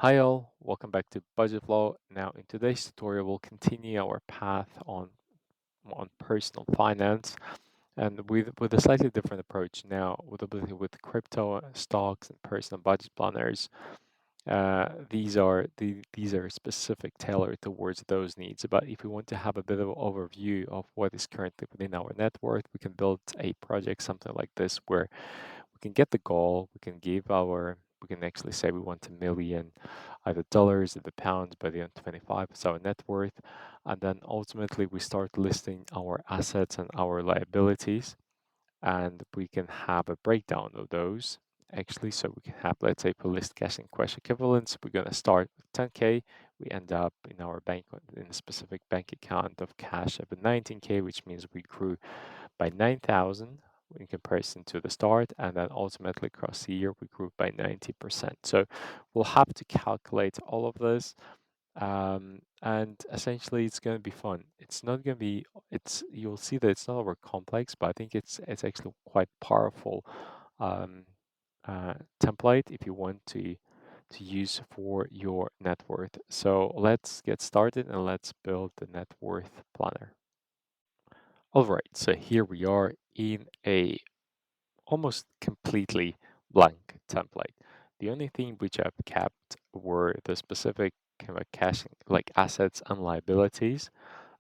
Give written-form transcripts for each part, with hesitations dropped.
Hi all, welcome back to Budget Flow. Now in today's tutorial we'll continue our path on personal finance and with a slightly different approach now with crypto, stocks and personal budget planners. These are specific tailored towards those needs. But if we want to have a bit of an overview of what is currently within our net worth, we can build a project, something like this, where we can get the goal, we can actually say we want 1 million, either dollars or the pounds by the end of 25, so our net worth. And then ultimately we start listing our assets and our liabilities, and we can have a breakdown of those actually. So we can have, let's say, for list cash and cash equivalents, we're going to start with 10K. We end up in our bank in a specific bank account of cash of 19K, which means we grew by 9,000 in comparison to the start, and then ultimately across the year we grew by 90%. So we'll have to calculate all of this, and essentially it's going to be fun. It's not going to be, it's you'll see that it's not over complex, but I think it's actually quite powerful um, template if you want to use for your net worth. So let's get started and let's build the net worth planner. All right, so here we are in a almost completely blank template. The only thing which I've kept were the specific kind of cash, like assets and liabilities,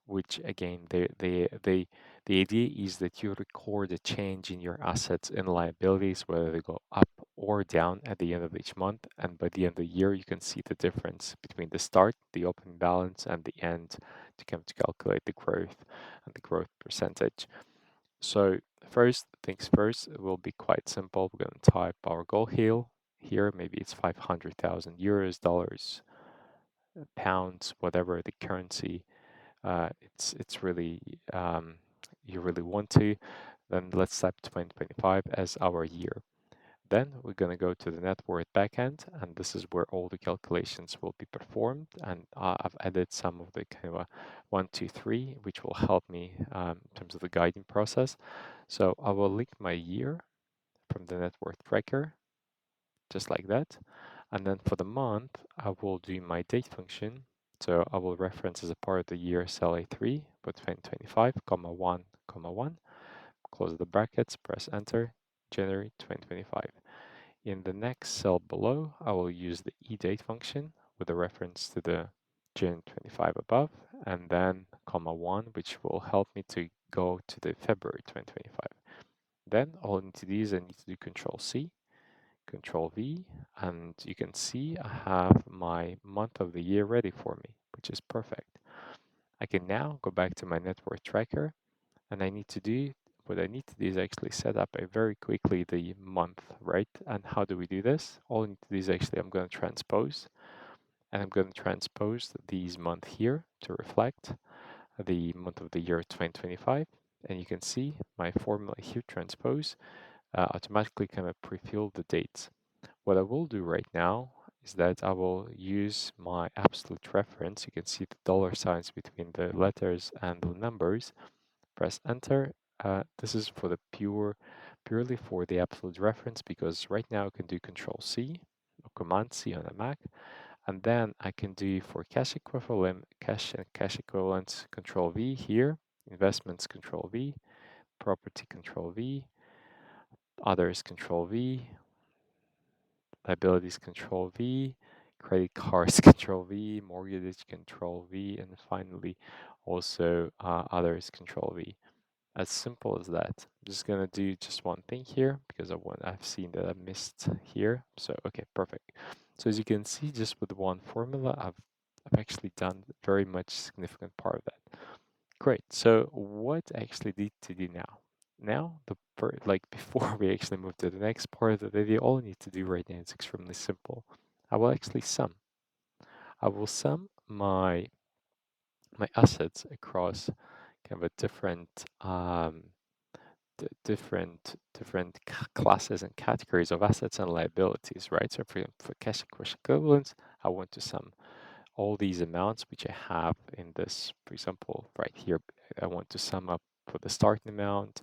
which again, the idea is that you record a change in your assets and liabilities, whether they go up or down at the end of each month. And by the end of the year, you can see the difference between the start, the opening balance, and the end to come to calculate the growth and the growth percentage. So first things first, it will be quite simple. We're going to type our goal here. Maybe it's 500,000 euros, dollars, pounds, whatever the currency. It's really you really want to. Then let's type 2025 as our year. Then we're going to go to the net worth backend, and this is where all the calculations will be performed. And I've added some of the kind of 1, 2, 3, which will help me in terms of the guiding process. So I will link my year from the net worth tracker, just like that. And then for the month, I will do my date function. So I will reference as a part of the year cell A3, put 2025, comma 1, comma 1, close the brackets, press enter, January 2025. In the next cell below, I will use the eDate function with a reference to the Jan 25 above, and then comma 1, which will help me to go to the February 2025. Then all I need to do is I need to do Control C, Control V, and you can see I have my month of the year ready for me, which is perfect. I can now go back to my network tracker, and what I need to do is actually set up a very quickly the month, right? And how do we do this? All I need to do is actually I'm going to transpose, and I'm going to transpose these month here to reflect the month of the year 2025. And you can see my formula here, transpose, automatically kind of pre-fill the dates. What I will do right now is that I will use my absolute reference. You can see the dollar signs between the letters and the numbers. Press enter. This is for the purely for the absolute reference, because right now I can do Control C or Command C on a Mac, and then I can do for cash equivalent, cash and cash equivalents, Control V here, investments Control V, property Control V, others Control V, liabilities Control V, credit cards Control V, mortgage Control V, and finally also others Control V. As simple as that. I'm just gonna do just one thing here because I've seen that I missed here. So okay, perfect. So as you can see, just with one formula, I've actually done very much significant part of that. Great. So what actually need to do now? Now, like before we actually move to the next part of the video, all I need to do right now is extremely simple. I will actually sum. I will sum my assets across kind of a different classes and categories of assets and liabilities, right? So for cash and cash equivalents, I want to sum all these amounts which I have in this, for example, right here, I want to sum up for the starting amount,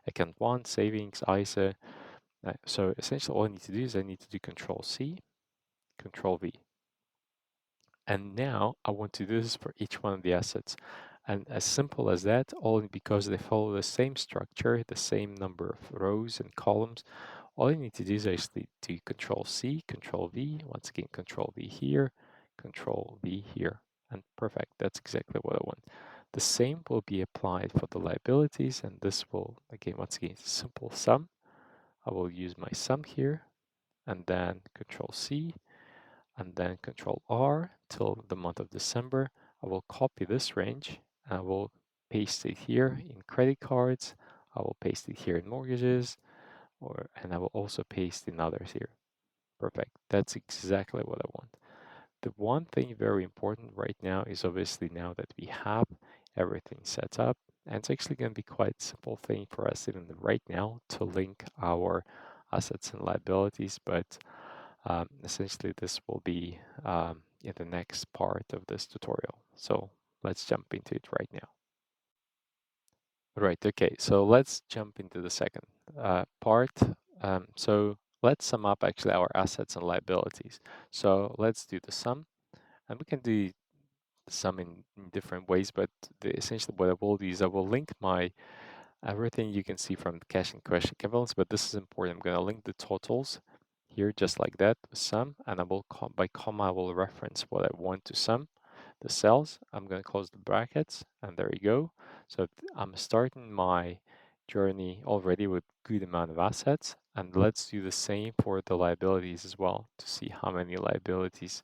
account one, savings, ISA. So essentially all I need to do is I need to do Control C, Control V. And now I want to do this for each one of the assets. And as simple as that, only because they follow the same structure, the same number of rows and columns, all you need to do is actually do Control C, Control V, once again Control V here, Control V here, and perfect. That's exactly what I want. The same will be applied for the liabilities, and this will, again, once again, simple sum. I will use my sum here, and then Control C, and then Control R till the month of December. I will copy this range, and I will paste it here in credit cards. I will paste it here in mortgages, and I will also paste in others here. Perfect. That's exactly what I want. The one thing very important right now is obviously now that we have everything set up, and it's actually going to be quite a simple thing for us even right now to link our assets and liabilities, but essentially this will be in the next part of this tutorial. So let's jump into it right now. Right, okay, so let's jump into the second part. So let's sum up actually our assets and liabilities. So let's do the sum, and we can do the sum in different ways, but essentially what I will do is I will link my everything you can see from the cash and cash equivalents, but this is important. I'm going to link the totals here just like that, sum, and I will by comma I will reference what I want to sum, the cells. I'm going to close the brackets, and there you go. So I'm starting my journey already with good amount of assets, and let's do the same for the liabilities as well to see how many liabilities,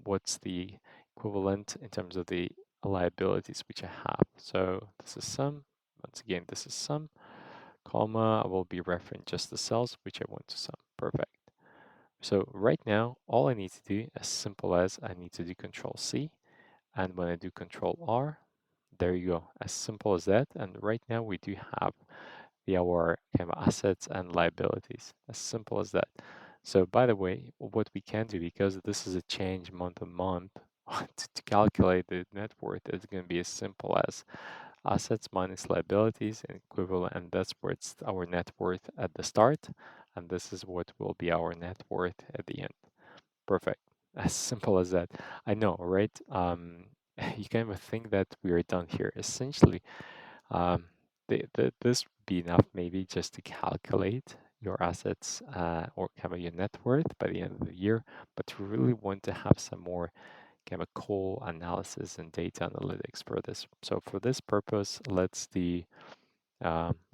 what's the equivalent in terms of the liabilities which I have. So this is sum. Once again, this is sum, comma, I will be referring just the cells which I want to sum. Perfect. So right now, all I need to do, as simple as I need to do Control C, and when I do Control R, there you go, as simple as that. And right now we do have our kind of assets and liabilities, as simple as that. So by the way, what we can do, because this is a change month on month, to calculate the net worth is going to be as simple as assets minus liabilities and equivalent, and that's where it's our net worth at the start, and this is what will be our net worth at the end. Perfect. As simple as that. I know, right? You kind of think that we are done here. Essentially, um, this would be enough maybe just to calculate your assets or kind of your net worth by the end of the year, but we really want to have some more chemical analysis and data analytics for this. So for this purpose, let's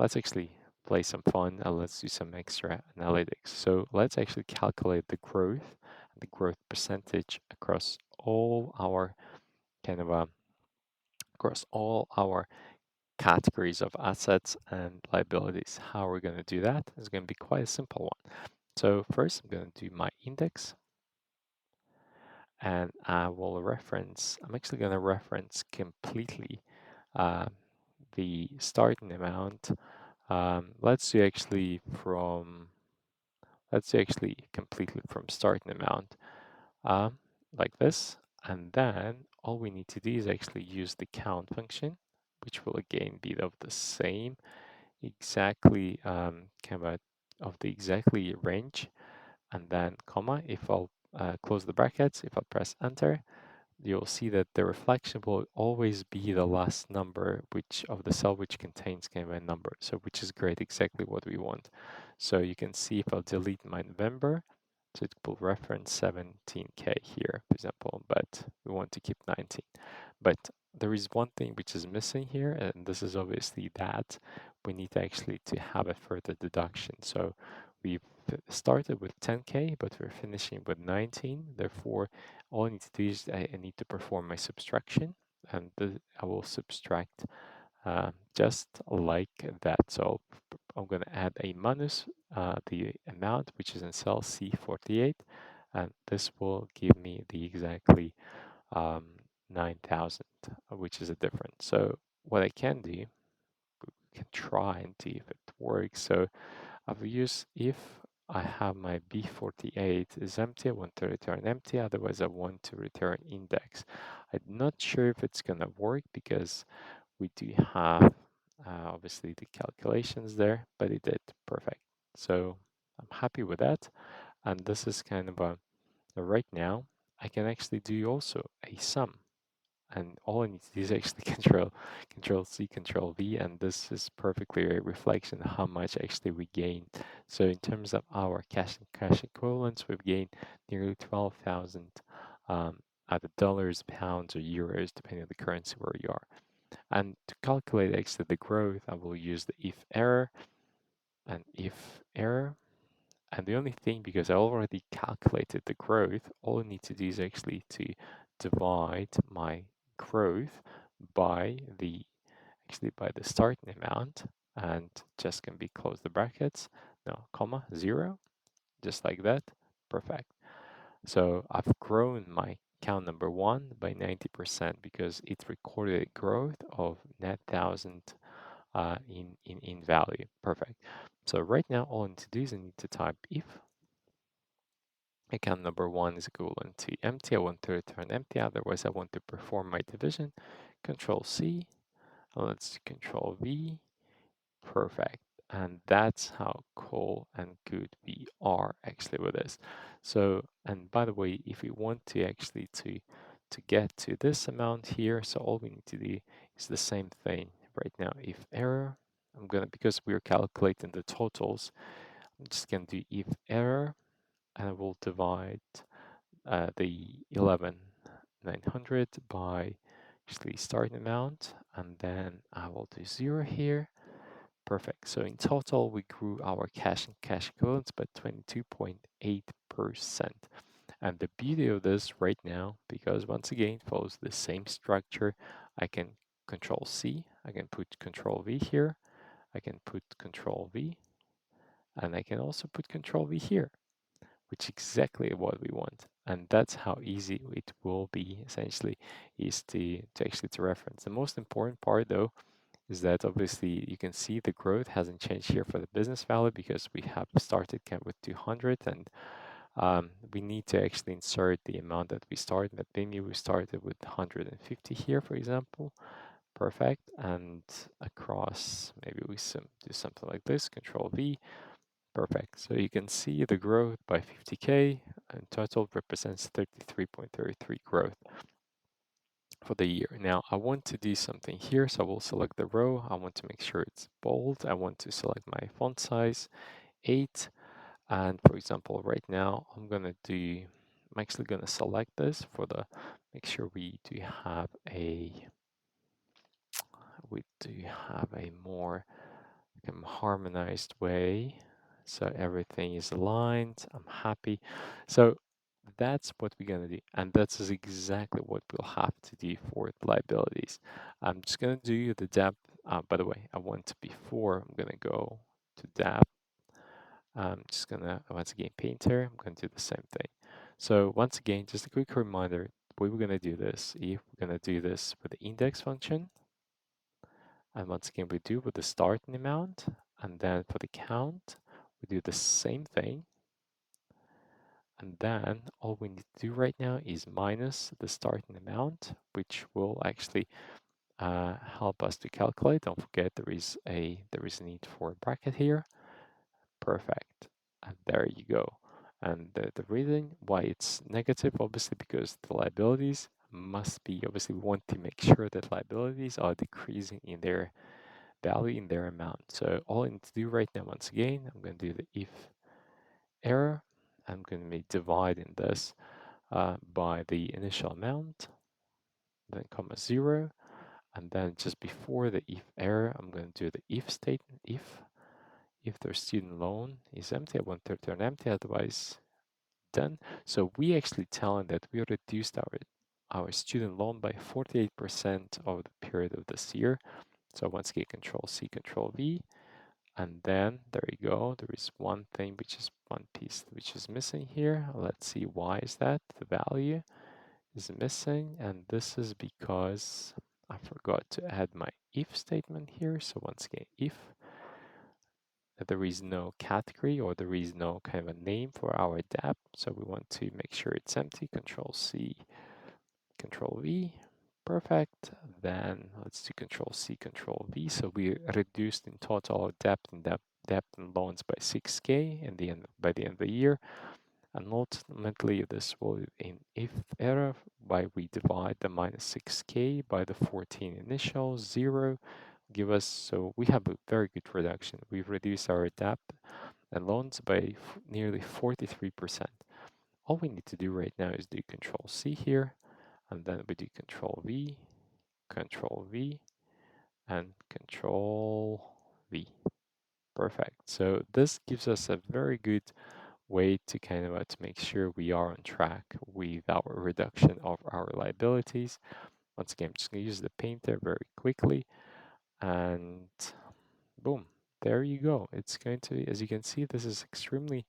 actually play some fun and let's do some extra analytics. So let's actually calculate the growth percentage across all our kind of across all our categories of assets and liabilities. How we're going to do that is going to be quite a simple one. So first, I'm going to do my index, and I'm actually going to reference completely uh, the starting amount. Let's do actually completely from starting amount, um, like this. And then all we need to do is actually use the count function, which will again be of the same exactly of the exactly range, and then comma. If I'll close the brackets, if I press enter, you'll see that the reflection will always be the last number which of the cell which contains kind of a number, so which is great, exactly what we want. So you can see if I'll delete my November, so it will reference 17K here, for example, but we want to keep 19. But there is one thing which is missing here, and this is obviously that we need actually to have a further deduction. So we've started with 10K, but we're finishing with 19. Therefore, all I need to do is I need to perform my subtraction, and I will subtract just like that. So I'm going to add a minus the amount which is in cell C48, and this will give me the exactly 9,000, which is a difference. So what I can do, we can try and see if it works. So I've used if I have my B48 is empty, I want to return empty, otherwise I want to return index. I'm not sure if it's gonna work because we do have obviously the calculations there, but it did perfect. So I'm happy with that. And this is kind of right now, I can actually do also a sum. And all I need to do is actually control C, control V, and this is perfectly a reflection of how much actually we gained. So in terms of our cash and cash equivalents, we've gained nearly 12,000 either dollars, pounds, or euros, depending on the currency where you are. And to calculate actually the growth, I will use the if error and if error. And the only thing, because I already calculated the growth, all I need to do is actually to divide my growth by the by the starting amount, and just can be close the brackets, no, comma, 0, just like that. Perfect. So I've grown my account number 1 by 90% because it recorded a growth of net thousand in value. Perfect. So right now, all I need to do is I need to type if account number 1 is equivalent to empty. I want to return empty, otherwise I want to perform my division. Control C, and let's Control V. Perfect. And that's how cool and good we are actually with this. So, and by the way, if we want to actually to get to this amount here, so all we need to do is the same thing right now. If error, I'm gonna, because we're calculating the totals, I'm just gonna do if error, and I will divide the 11,900 by actually starting amount, and then I will do 0 here. Perfect. So in total, we grew our cash and cash equivalents by 22.8%. And the beauty of this right now, because once again, it follows the same structure, I can Control C, I can put Control V here, I can put Control V, and I can also put Control V here, which is exactly what we want. And that's how easy it will be essentially, is to actually to reference. The most important part though is that obviously you can see the growth hasn't changed here for the business value because we have started with 200, and we need to actually insert the amount that we started. But maybe we started with 150 here, for example. Perfect. And across, maybe we do something like this, Control V. Perfect. So you can see the growth by 50K, and total represents 33.33 growth for the year. Now I want to do something here, so I will select the row. I want to make sure it's bold. I want to select my font size 8, and for example right now I'm actually gonna select this for the, make sure we do have a more harmonized way, so everything is aligned. I'm happy. So that's what we're gonna do, and that's exactly what we'll have to do for liabilities. I'm just gonna do the depth. By the way, before I'm gonna go to depth. I'm just gonna, once again, painter, I'm gonna do the same thing. So once again, just a quick reminder, we were gonna do this, if we're gonna do this with the index function, and once again, we do with the starting amount, and then for the count, we do the same thing. And then all we need to do right now is minus the starting amount, which will actually help us to calculate. Don't forget there is a need for a bracket here. Perfect. And there you go. And the reason why it's negative, obviously, because the liabilities must be, obviously, we want to make sure that liabilities are decreasing in their value, in their amount. So all I need to do right now, once again, I'm going to do the if error. I'm going to be dividing this by the initial amount, then comma 0. And then just before the if error, I'm going to do the if statement, if their student loan is empty, I want to return empty, otherwise done. So we actually telling that we reduced our student loan by 48% over the period of this year. So once again, Control C, Control V, and then there you go. There is one thing, which is one piece which is missing here. Let's see, why is that? The value is missing, and this is because I forgot to add my if statement here. So once again, if there is no category, or there is no kind of a name for our debt, so we want to make sure it's empty. Control C, Control V. Perfect. Then let's do Control C, Control V. So we reduced in total our debt and loans by 6K by the end of the year. And ultimately, this will in if error by we divide the minus 6k by the 14 initial 0 give us, so we have a very good reduction. We've reduced our debt and loans by nearly 43%. All we need to do right now is do Control C here, and then we do Control V, and Control V. Perfect. So this gives us a very good way to kind of to make sure we are on track with our reduction of our liabilities. Once again, I'm just going to use the painter very quickly, and boom, there you go. It's going to, as you can see, this is extremely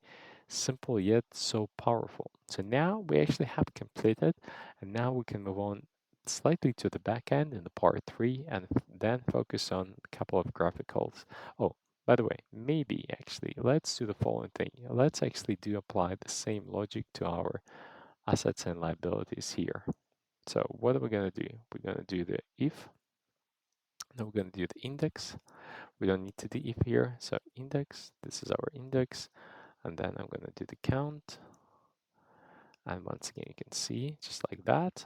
simple yet so powerful. So now we actually have completed, and now we can move on slightly to the back end in the part 3 and then focus on a couple of graphicals. Oh, by the way, maybe actually let's do the following thing. Let's actually do apply the same logic to our assets and liabilities here. So what are we going to do? We're going to do the if, then we're going to do the index. We don't need to do if here, so index, this is our index, and then I'm going to do the count. And once again, you can see just like that,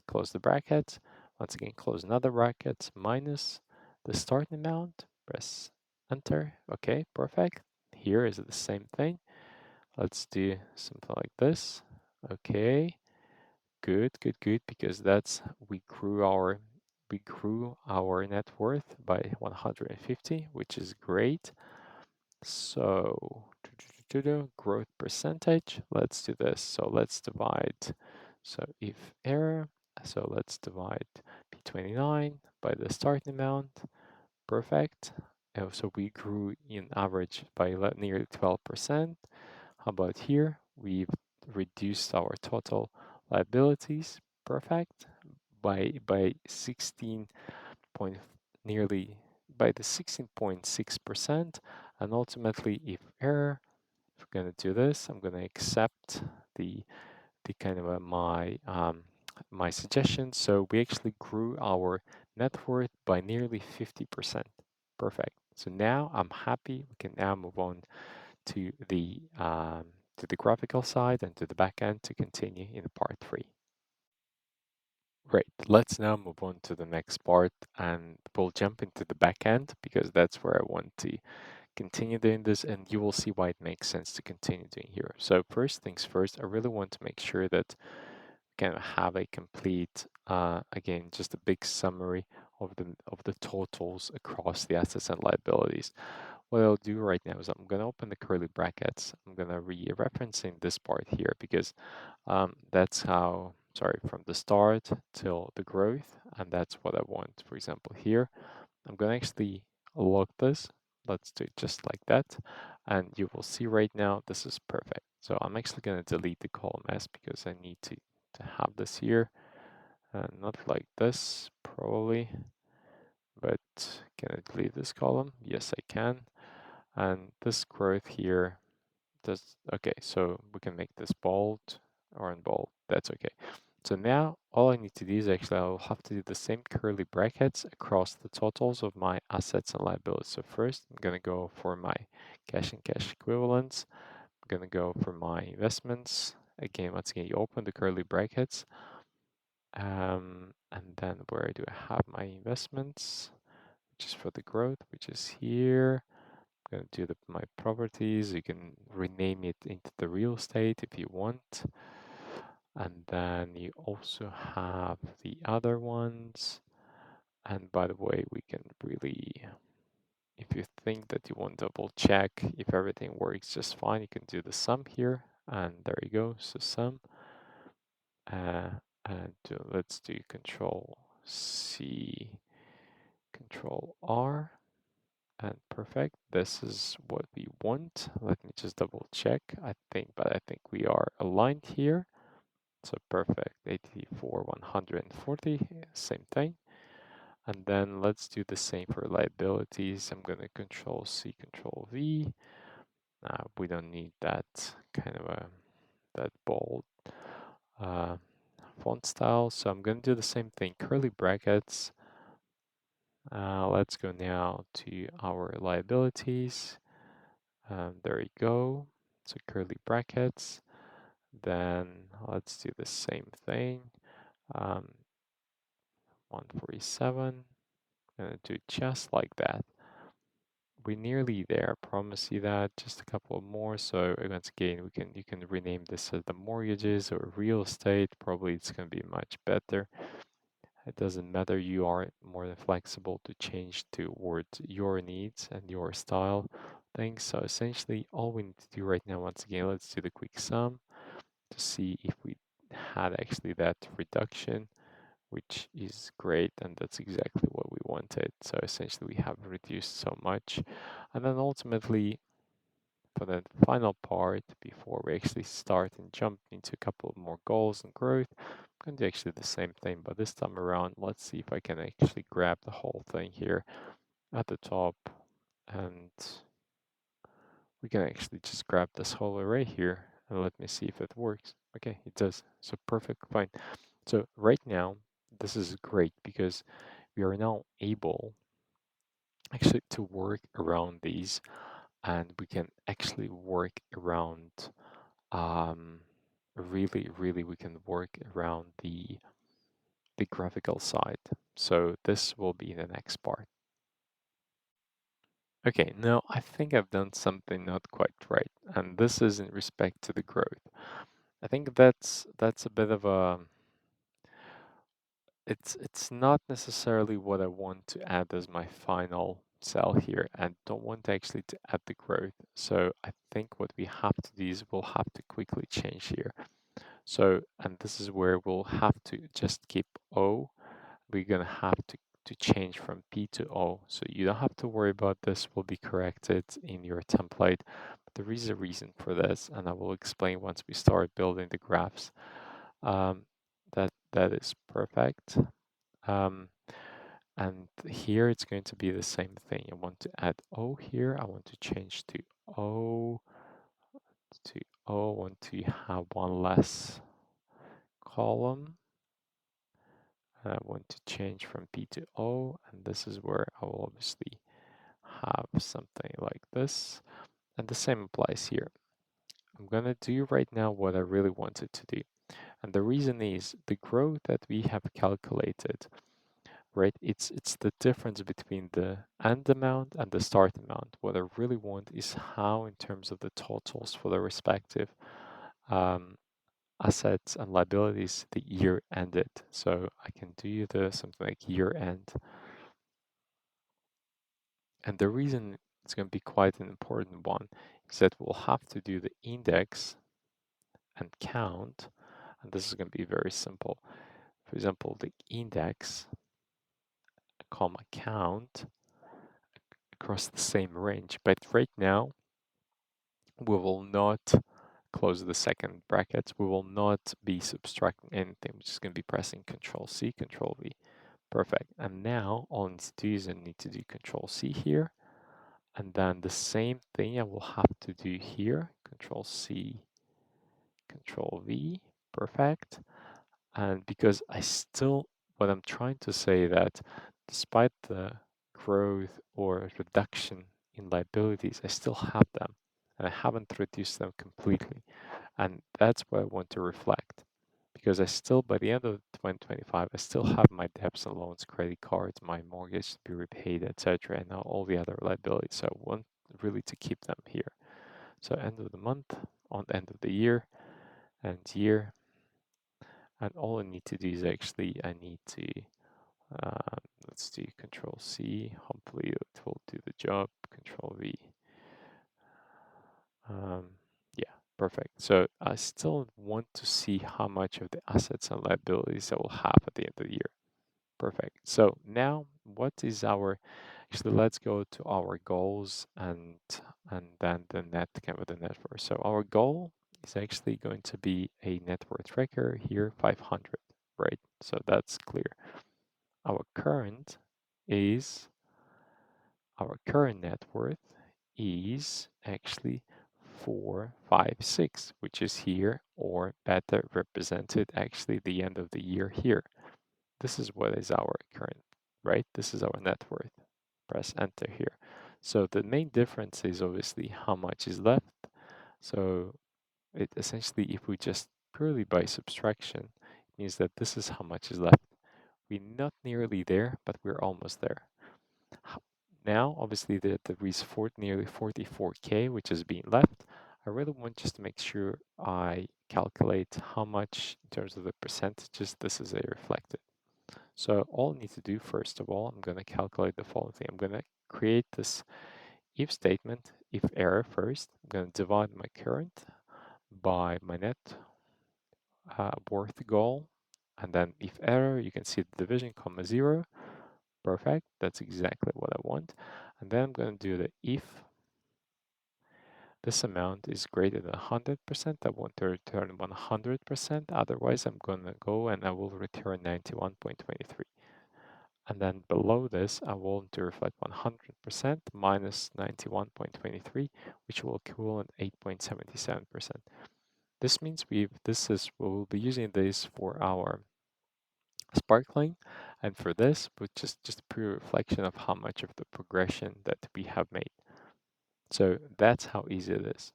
close the bracket. Once again, close another bracket, minus the start amount, press enter. Okay, perfect. Here is the same thing. Let's do something like this. Okay, good, good, good, because that's we grew our net worth by 150, which is great. So growth percentage, let's do this. So let's divide. So if error, so let's divide P29 by the starting amount. Perfect. So we grew in average by nearly 12%. How about here? We've reduced our total liabilities. Perfect. By 16 point nearly by the 16.6%, and ultimately if error, if we're going to do this, I'm going to accept the kind of my suggestion. So we actually grew our net worth by nearly 50%. Perfect. So now I'm happy. We can now move on to the graphical side and to the backend to continue in part 3. Great. Let's now move on to the next part, and we'll jump into the back end because that's where I want to continue doing this, and you will see why it makes sense to continue doing here. So first things first, I really want to make sure that we can have a complete, again, just a big summary of the totals across the assets and liabilities. What I'll do right now is I'm going to open the curly brackets. I'm going to re-referencing this part here because that's how, sorry, from the start till the growth, and that's what I want. For example, here, I'm going to actually log this. Let's do it just like that. And you will see right now, this is perfect. So I'm actually going to delete the column S because I need to have this here. Not like this, probably, but can I delete this column? Yes, I can. And this growth here, does okay, so we can make this bold or unbold. That's okay. So now all I need to do is actually I'll have to do the same curly brackets across the totals of my assets and liabilities. So first I'm gonna go for my cash and cash equivalents. I'm gonna go for my investments. Again, once again, you open the curly brackets. And then where do I have my investments? Which is for the growth, which is here. Gonna do my properties. You can rename it into the real estate if you want. And then you also have the other ones. And by the way, we can really, if you think that you want to double check if everything works just fine, you can do the sum here. And there you go, so sum. And let's do Control C, Control R. And perfect. This is what we want. Let me just double check. I think we are aligned here. So perfect. 84, 140, same thing. And then let's do the same for liabilities. I'm gonna Control C, Control V. We don't need that kind of that bold uh, font style. So I'm gonna do the same thing. Curly brackets. Let's go now to our liabilities. There you go. So curly brackets. Then let's do the same thing. 147. Gonna do just like that. We're nearly there, I promise you that. Just a couple more. So once again, you can rename this as the mortgages or real estate. Probably it's gonna be much better. It doesn't matter. You are more than flexible to change towards your needs and your style things. So essentially, all we need to do right now, once again, let's do the quick sum to see if we had actually that reduction, which is great, and that's exactly what we wanted. So essentially we have reduced so much. And then ultimately, for the final part, before we actually start and jump into a couple of more goals and growth, I'm going to do actually the same thing, but this time around, let's see if I can actually grab the whole thing here at the top, and we can actually just grab this whole array here, and let me see if it works. Okay, it does. So perfect, fine. So right now, this is great because we are now able actually to work around these, and we can actually work around um, really we can work around the graphical side. So this will be the next part. Okay, now I think I've done something not quite right, and this is in respect to the growth. I think that's a bit of a it's not necessarily what I want to add as my final cell here. I don't want actually to add the growth. So I think what we have to do is we'll have to quickly change here. So, and this is where we'll have to just keep O. We're gonna have to change from P to O. So you don't have to worry about this, will be corrected in your template. But there is a reason for this, and I will explain once we start building the graphs. Um, that is perfect. Um, and here it's going to be the same thing. I want to add O here. I want to change to O to O. I want to have one less column. I want to change from P to O, and this is where I will obviously have something like this. And the same applies here. I'm gonna do right now what I really wanted to do. And the reason is the growth that we have calculated, right? It's the difference between the end amount and the start amount. What I really want is how, in terms of the totals for the respective um, assets and liabilities, the year ended. So I can do the something like year end. And the reason it's going to be quite an important one is that we'll have to do the index and count. And this is going to be very simple. For example, the index, comma, count across the same range. But right now, we will not close the second brackets. We will not be subtracting anything. We're just going to be pressing Control C, Control V. Perfect. And now all I need to do is I need to do Control C here. And then the same thing I will have to do here. Control C, Control V. Perfect. And because I still, what I'm trying to say that despite the growth or reduction in liabilities, I still have them and I haven't reduced them completely. And that's what I want to reflect because I still, by the end of 2025, I still have my debts and loans, credit cards, my mortgage to be repaid, etc., and now all the other liabilities. So I want really to keep them here. So end of the month, on the end of the year, and year, and all I need to do is actually I need to let's do Control C. Hopefully it will do the job. Control V. Um, yeah, perfect. So I still want to see how much of the assets and liabilities I will have at the end of the year. Perfect. So now what is our, actually let's go to our goals and then the net kind of the net worth. So our goal is actually going to be a net worth tracker here, 500, right? So that's clear. Our current is, our current net worth is actually 456, which is here, or better represented actually the end of the year here. This is what is our current, right? This is our net worth. Press enter here. So the main difference is obviously how much is left. So it essentially, if we just purely by subtraction, means that this is how much is left. We're not nearly there, but we're almost there. Now, obviously, there is nearly 44K, which is being left. I really want just to make sure I calculate how much in terms of the percentages this is a reflected. So all I need to do, first of all, I'm going to calculate the following thing. I'm going to create this if statement, if error first. I'm going to divide my current by my net worth goal. And then if error, you can see the division, comma 0. Perfect. That's exactly what I want. And then I'm going to do the if this amount is greater than 100%, I want to return 100%. Otherwise, I'm going to go and I will return 91.23. And then below this, I want to reflect 100% minus 91.23, which will equal 8.77%. This means we'll be using this for our sparkling, and for this, which is just a pure reflection of how much of the progression that we have made. So that's how easy it is.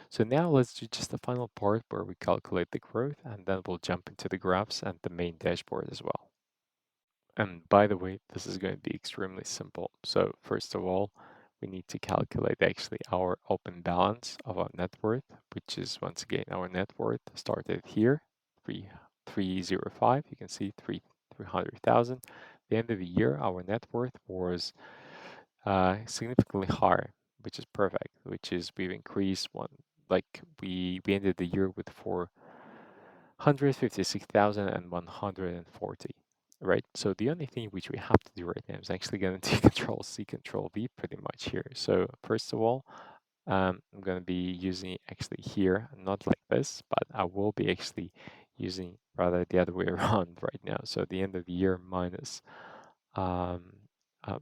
So now let's do just the final part where we calculate the growth, and then we'll jump into the graphs and the main dashboard as well. And by the way, this is going to be extremely simple. So first of all, we need to calculate actually our open balance of our net worth, which is once again our net worth started here, 305. You can see 300,000. The end of the year, our net worth was significantly higher, which is perfect. Which is we've increased one, like we ended the year with 456,140, right? So the only thing which we have to do right now is actually going to Control C, Control V pretty much here. So first of all, I'm going to be using actually here, not like this, but I will be actually using rather the other way around right now. So at the end of the year um,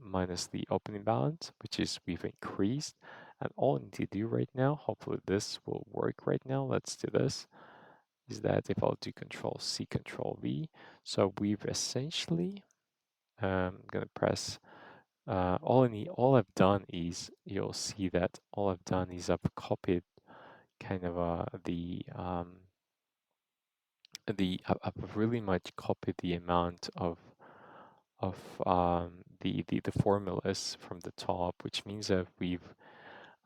minus the opening balance, which is we've increased. And all I need to do right now, hopefully this will work right now. Let's do this. Is that if I'll do Control C, Control V. So we've essentially gonna press all I've done is you'll see that all I've done is I've copied kind of I've really much copied the amount of the formulas from the top, which means that we've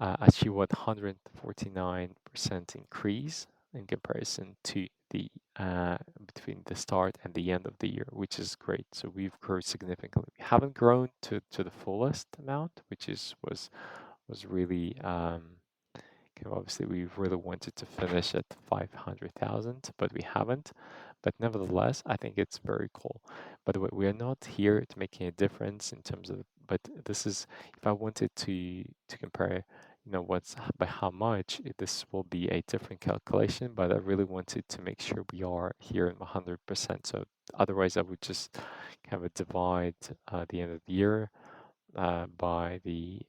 achieved 149% increase in comparison to the between the start and the end of the year, which is great. So we've grown significantly. We haven't grown to the fullest amount, which was really obviously we really wanted to finish at 500,000, but we haven't. But nevertheless, I think it's very cool. By the way, we are not here to making a difference in terms of, but this is, if I wanted to compare, what's by how much, this will be a different calculation, but I really wanted to make sure we are here in 100%. So otherwise, I would just kind of divide the end of the year by the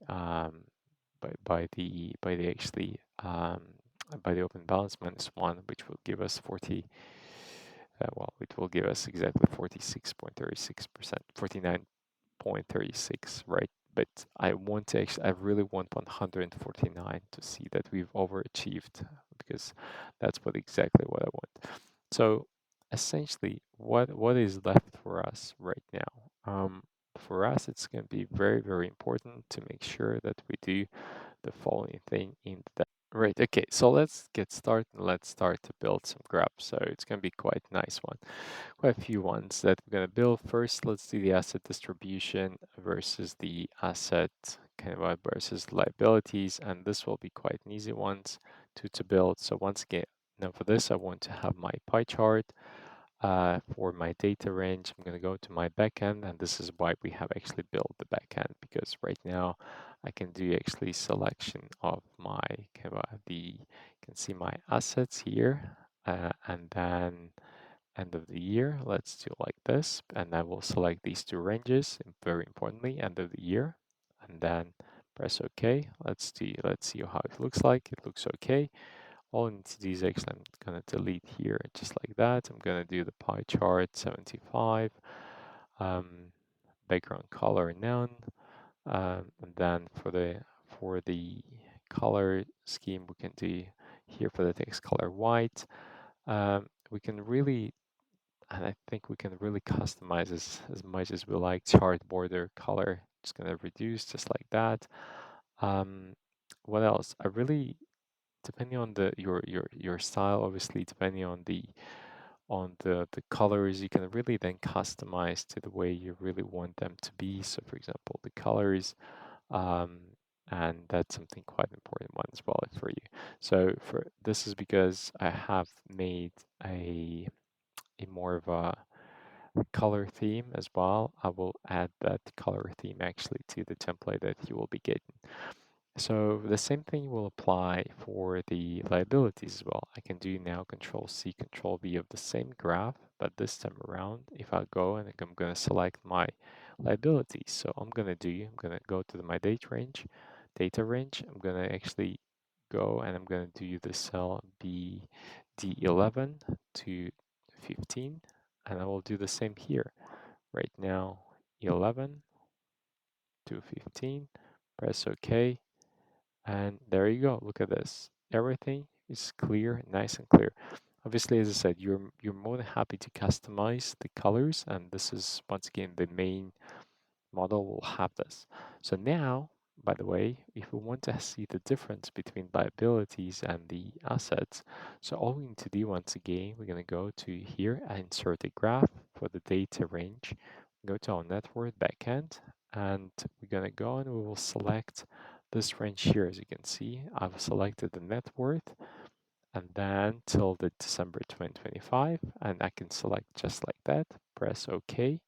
by the actually by the open balance minus 1, which will give us 40. Well, it will give us exactly 46.36%, 49.36, right? But I want to actually, I really want 149 to see that we've overachieved because that's exactly what I want. So essentially, what is left for us right now? For us, it's going to be very, very important to make sure that we do the following thing in the right. Okay, so let's get started and let's start to build some graphs. So it's going to be quite a nice one, quite a few ones that we're going to build. First, let's do the asset distribution versus the asset kind of versus liabilities, and this will be quite an easy ones to build. So once again, now for this, I want to have my pie chart. For my data range, I'm going to go to my backend, and this is why we have actually built the backend, because right now I can do actually selection of my you can see my assets here, and then end of the year, let's do like this, and I will select these two ranges, and very importantly, end of the year, and then press OK. Let's see how it looks like. It looks okay. All I need to do is actually, I'm going to delete here just like that. I'm going to do the pie chart 75, um, background color none, and then for the color scheme we can do here for the text color white. We can really, and I think we can really customize as much as we like. Chart border color, just gonna reduce just like that. Um, what else? I really, depending on the your style, obviously, depending on the colors, you can really then customize to the way you really want them to be. So, for example, the colors, um, and that's something quite important one as well for you. So, for this is because I have made a more of a color theme as well. I will add that color theme actually to the template that you will be getting. So the same thing will apply for the liabilities as well. I can do now Control C, Control V of the same graph, but this time around, if I go and I'm going to select my liabilities. So I'm going to go to my data range. I'm going to actually go and I'm going to do the cell BD11 to 15, and I will do the same here. Right now, 11 to 15, press OK. And there you go. Look at this. Everything is clear, nice and clear. Obviously, as I said, you're more than happy to customize the colors, and this is once again the main model will have this. So now, by the way, if we want to see the difference between liabilities and the assets, so all we need to do once again, we're going to go to here and insert a graph for the data range. Go to our network backend, and we're going to go and we will select this range here. As you can see, I've selected the net worth and then till the December 2025, and I can select just like that, press OK,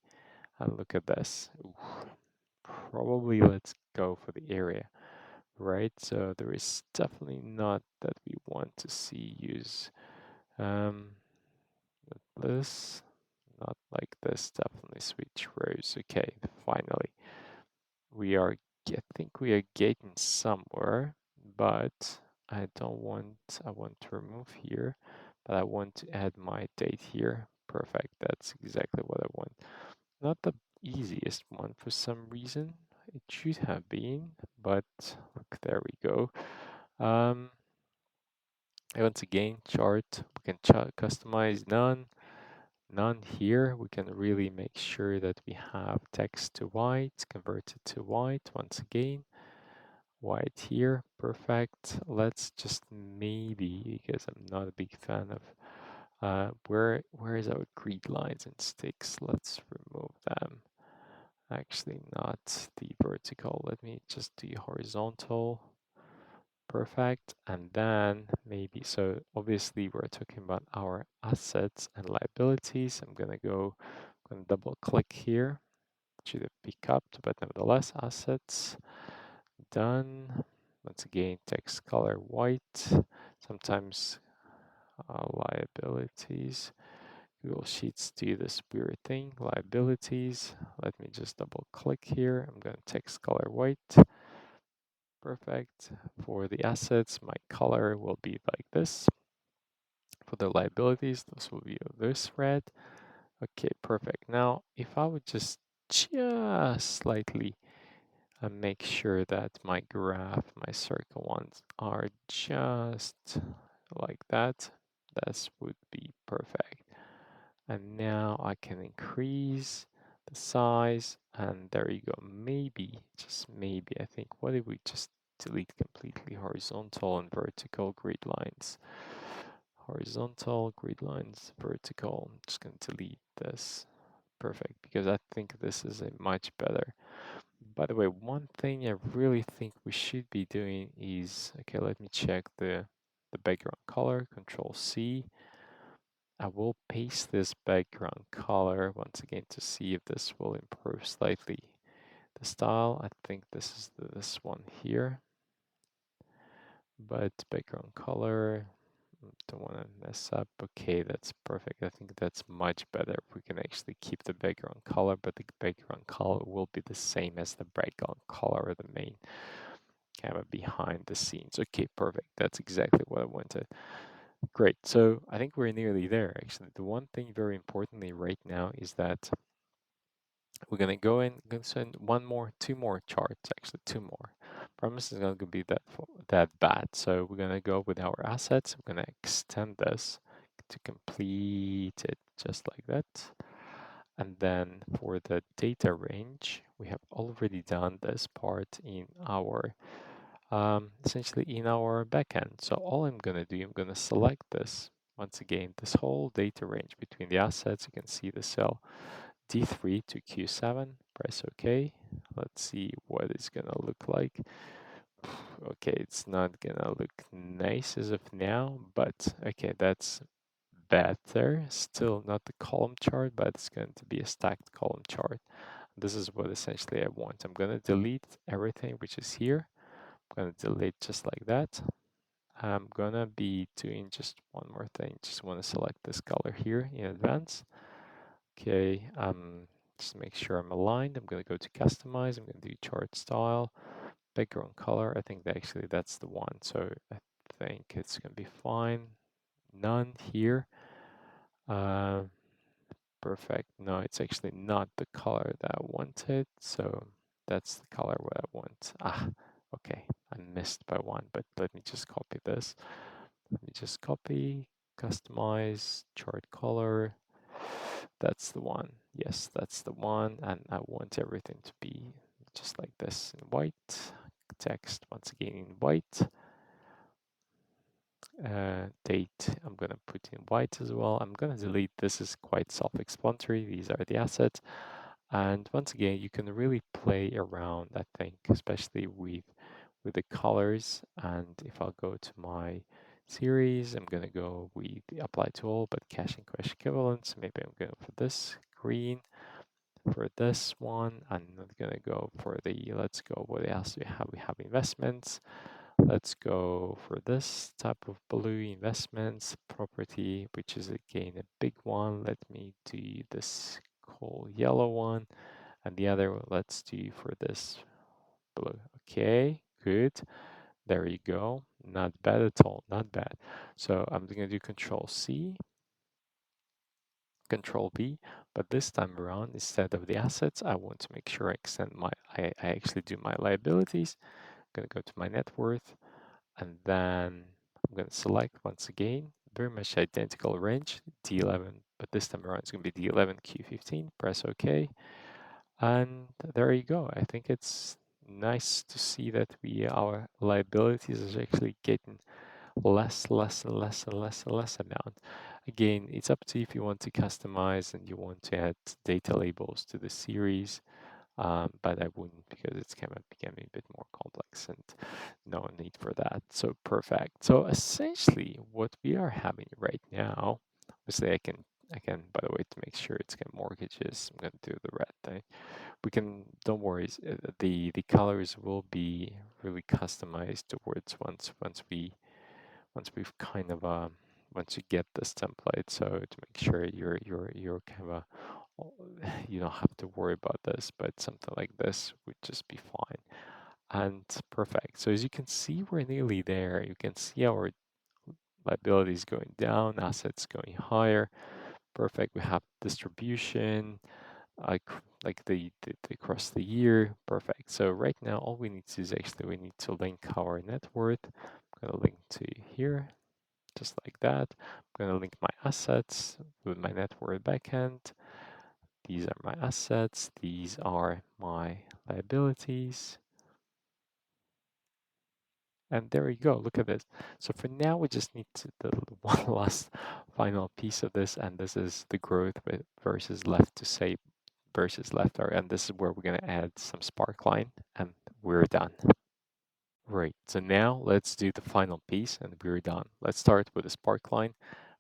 and look at this. Ooh, probably let's go for the area, right? So there is definitely not that we want to see use this, not like this, definitely switch rows. Okay, finally. I think we are getting somewhere, but I want to remove here, but I want to add my date here. Perfect, that's exactly what I want. Not the easiest one for some reason. It should have been, but look, there we go. Um, Once again, chart, we can customize none here. We can really make sure that we have text to white, converted to white once again. White here, perfect. Let's just maybe, because I'm not a big fan of where is our grid lines and sticks? Let's remove them. Actually, not the vertical. Let me just do horizontal. Perfect. And then maybe, so obviously we're talking about our assets and liabilities. I'm gonna double click here. Should have picked up, but nevertheless, assets, done. Once again, text color white. Sometimes liabilities. Google Sheets do this weird thing. Liabilities. Let me just double click here. I'm going to text color white. Perfect. For the assets, my color will be like this. For the liabilities, this will be this red. Okay, perfect. Now, if I would just slightly make sure that my graph, my circle ones are just like that, this would be perfect. And now I can increase the size, and there you go. Maybe, just maybe, I think, what if we just delete completely horizontal and vertical grid lines? Horizontal grid lines, vertical. I'm just going to delete this. Perfect, because I think this is a much better. By the way, one thing I really think we should be doing is, okay, let me check the background color, Control C. I will paste this background color once again to see if this will improve slightly the style. I think this is this one here, but background color, don't want to mess up. Okay, that's perfect. I think that's much better if we can actually keep the background color, but the background color will be the same as the background color of the main kind of behind the scenes. Okay, perfect. That's exactly what I wanted. Great. So I think we're nearly there. Actually, the one thing very importantly right now is that we're gonna go in, gonna send two more charts, actually two more. Promise is not going to be that bad. So we're going to go with our assets. We're going to extend this to complete it just like that. And then for the data range, we have already done this part in our essentially in our backend. So all I'm going to do, I'm going to select this. Once again, this whole data range between the assets, you can see the cell D3 to Q7. Press OK. Let's see what it's going to look like. Okay, it's not going to look nice as of now, but okay, that's better. Still not the column chart, but it's going to be a stacked column chart. This is what essentially I want. I'm going to delete everything which is here. I'm going to delete just like that. I'm gonna be doing just one more thing. Just want to select this color here in advance. Okay, just make sure I'm aligned. I'm gonna go to customize. I'm gonna do chart style, background color. I think that actually that's the one. So I think it's gonna be fine. None here. Uh, perfect. No, it's actually not the color that I wanted. So that's the color what I want. Ah, okay. I missed by one, but let me just copy this. Let me just copy, customize, chart color. That's the one. Yes, that's the one. And I want everything to be just like this in white. Text once again in white. Date, I'm going to put in white as well. I'm going to delete. This is quite self-explanatory. These are the assets. And once again, you can really play around, I think, especially with the colors. And if I'll go to my series, I'm going to go with the apply to all, but cash and cash equivalents. Maybe I'm going for this green for this one. I'm not going to go for the, let's go, what else do we have? We have investments. Let's go for this type of blue investments property, which is again a big one. Let me do this cool yellow one. And the other, let's do for this blue. Okay, good. There you go. Not bad at all. Not bad. So I'm going to do Control C, Control V, but this time around, instead of the assets, I want to make sure I extend I actually do my liabilities. I'm going to go to my net worth, and then I'm going to select once again, very much identical range, D11, but this time around it's going to be D11, Q15. Press OK. And there you go. I think it's nice to see that our liabilities is actually getting less, less, and less, and less, and less amount. Again, it's up to you if you want to customize and you want to add data labels to the series, but I wouldn't because it's kind of becoming a bit more complex and no need for that. So perfect. So essentially, what we are having right now, obviously I can, by the way, to make sure it's got mortgages, I'm going to do the red thing. We can, don't worry, the colors will be really customized towards once we've kind of once you get this template, so to make sure you're kind of you don't have to worry about this, but something like this would just be fine. And perfect. So as you can see, we're nearly there. You can see our liabilities going down, assets going higher. Perfect. We have distribution, like the across the year. Perfect. So right now, all we need to do is actually we need to link our net worth. I'm gonna link to here, just like that. I'm gonna link my assets with my net worth backend. These are my assets. These are my liabilities. And there you go, look at this. So for now, we just need to the one last final piece of this, and this is the growth versus left to say versus left, and this is where we're gonna add some sparkline, and we're done. Right, so now let's do the final piece and we're done. Let's start with a sparkline.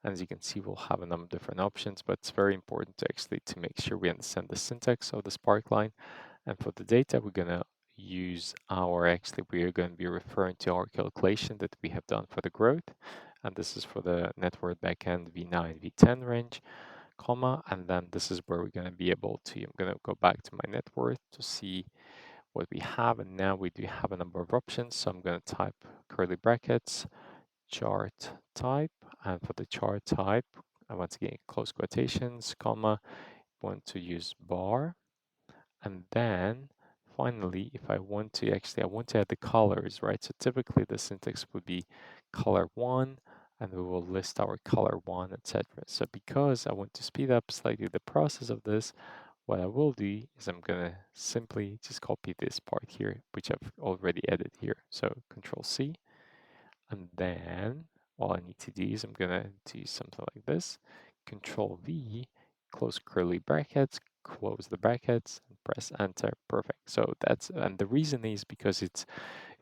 As you can see, we'll have a number of different options, but it's very important to actually to make sure we understand the syntax of the sparkline. And for the data, we're gonna use we are going to be referring to our calculation that we have done for the growth. And this is for the network backend V9, V10 range, comma, and then this is where we're gonna be able to, I'm gonna go back to my net worth to see what we have, and now we do have a number of options. So I'm going to type curly brackets, chart type, and for the chart type, I once again close quotations, comma, want to use bar, and then finally, if I want to actually, I want to add the colors, right? So typically the syntax would be color one, and we will list our color one, etc. So because I want to speed up slightly the process of this, what I will do is I'm gonna simply just copy this part here, which I've already added here. So Control C, and then all I need to do is I'm gonna do something like this. Control V, close curly brackets, close the brackets, and press enter. Perfect. So that's, and the reason is because it's,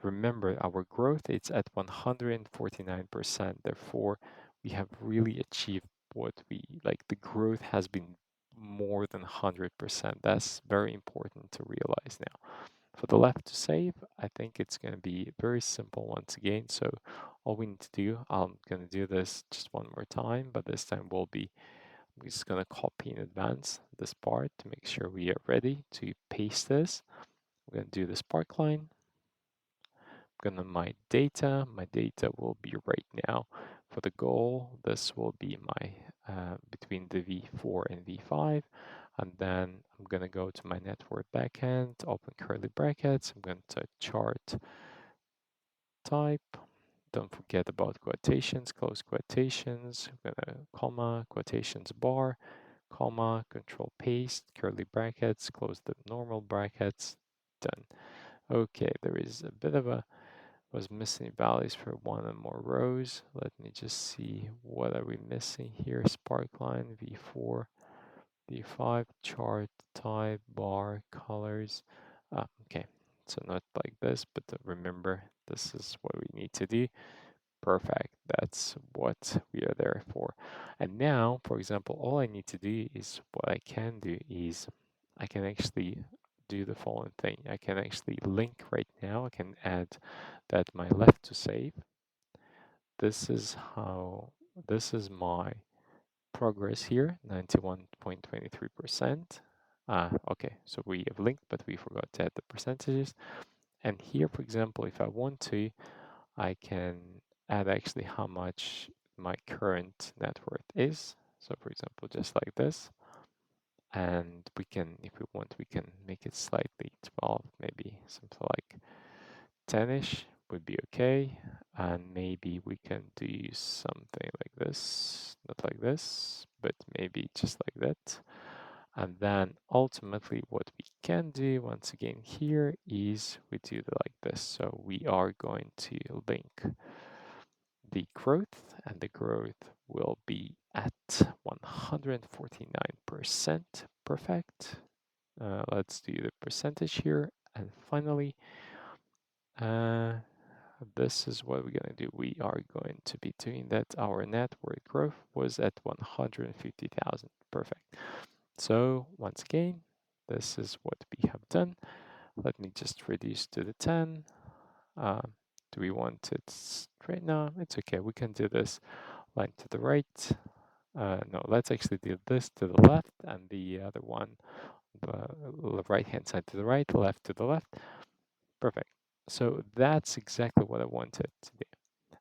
remember our growth, it's at 149%. Therefore, we have really achieved what we like. The growth has been more than 100%. That's very important to realize now. For the left to save, I think it's going to be very simple once again. So all we need to do, I'm going to do this just one more time, but this time we're just going to copy in advance this part to make sure we are ready to paste this. We're going to do the spark line. I'm going to my data will be right now for the goal. This will be my between the v4 and v5. And then I'm going to go to my network backend, open curly brackets. I'm going to chart type. Don't forget about quotations, close quotations. I'm going to comma, quotations bar, comma, control paste, curly brackets, close the normal brackets. Done. Okay, there is a bit of a, was missing values for one and more rows. Let me just see what are we missing here. Sparkline, v4, v5, chart, type, bar, colors. Okay, so not like this, but remember, this is what we need to do. Perfect, that's what we are there for. And now, for example, all I need to do is, what I can do is, I can actually do the following thing. I can actually link right now. I can add that my left to save. This is how, this is my progress here, 91.23%. Okay, so we have linked, but we forgot to add the percentages. And here, for example, if I want to, I can add actually how much my current net worth is. So for example, just like this. And we can, if we want, we can make it slightly 12, maybe something like 10-ish would be okay. And maybe we can do something like this, not like this, but maybe just like that. And then ultimately what we can do once again here is we do it like this. So we are going to link the growth, and the growth will be at 149%. Perfect. Let's do the percentage here. And finally, this is what we're going to do. We are going to be doing that. Our net worth growth was at 150,000. Perfect. So once again, this is what we have done. Let me just reduce to the 10. Do we want it straight now? It's okay. We can do this line to the right. No, let's actually do this to the left and the other one, the right hand side to the right, left to the left. Perfect. So that's exactly what I wanted to do.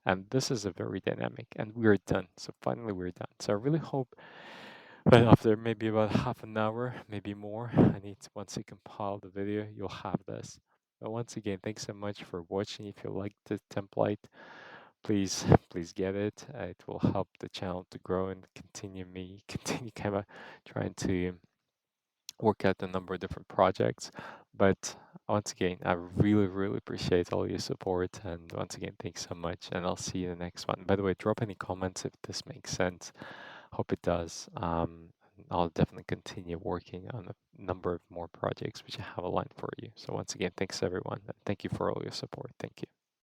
And this is a very dynamic, and we're done. So finally we're done. So I really hope that after maybe about half an hour, maybe more, I need to, once I compile the video, you'll have this. But once again, thanks so much for watching. If you like the template, please get it. It will help the channel to grow and continue kind of trying to work out a number of different projects. But once again, I really appreciate all your support. And once again, thanks so much. And I'll see you in the next one. By the way, drop any comments if this makes sense. Hope it does. I'll definitely continue working on a number of more projects which I have aligned for you. So once again, thanks everyone. And thank you for all your support. Thank you.